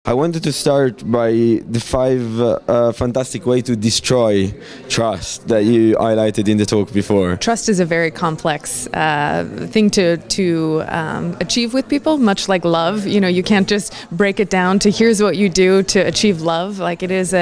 I wanted to start by the 5 fantastic ways to destroy trust that you highlighted in the talk before. Trust is a very complex thing to achieve with people, much like love. You know, you can't just break it down to here's what you do to achieve love. Like it's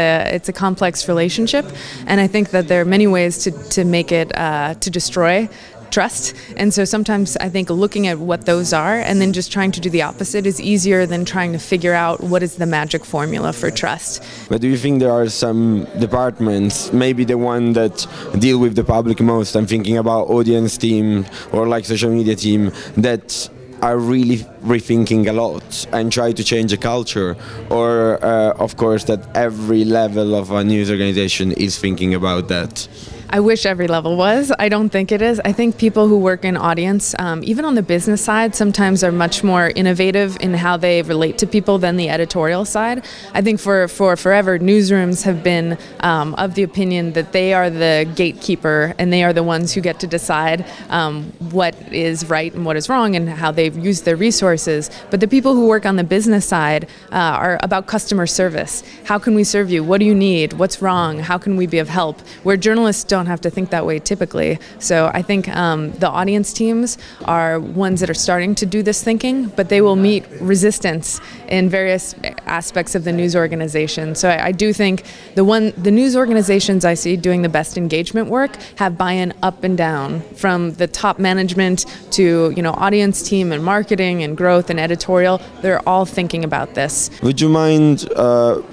a complex relationship, and I think that there are many ways to make it to destroy trust. And so sometimes I think looking at what those are and then just trying to do the opposite is easier than trying to figure out what is the magic formula for trust. But do you think there are some departments, maybe the one that deal with the public most, I'm thinking about audience team or like social media team, that are really rethinking a lot and try to change the culture, or of course that every level of a news organization is thinking about that? I wish every level was. I don't think it is. I think people who work in audience, even on the business side, sometimes are much more innovative in how they relate to people than the editorial side. I think for forever, newsrooms have been of the opinion that they are the gatekeeper and they are the ones who get to decide what is right and what is wrong and how they use their resources. But the people who work on the business side are about customer service. How can we serve you? What do you need? What's wrong? How can we be of help? Where journalists don't have to think that way typically. So I think the audience teams are ones that are starting to do this thinking, but they will meet resistance in various aspects of the news organization. So I do think the news organizations I see doing the best engagement work have buy-in up and down, from the top management to audience team and marketing and growth and editorial. They're all thinking about this. Would you mind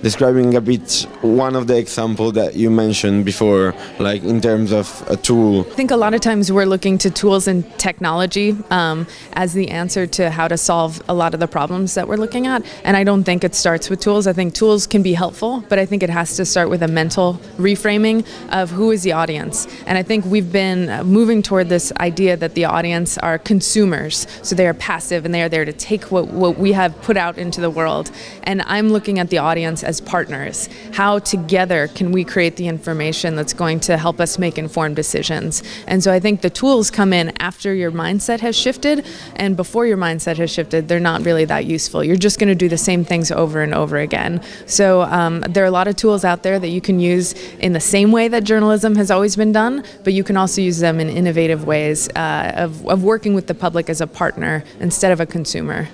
describing a bit one of the examples that you mentioned before, like in terms of a tool? I think a lot of times we're looking to tools and technology as the answer to how to solve a lot of the problems that we're looking at. And I don't think it starts with tools. I think tools can be helpful, but I think it has to start with a mental reframing of who is the audience. And I think we've been moving toward this idea that the audience are consumers. So they are passive and they are there to take what we have put out into the world. And I'm looking at the audience as partners. How together can we create the information that's going to help us make informed decisions? And so I think the tools come in after your mindset has shifted, and before your mindset has shifted, they're not really that useful. You're just going to do the same things over and over again. So there are a lot of tools out there that you can use in the same way that journalism has always been done, but you can also use them in innovative ways of working with the public as a partner instead of a consumer.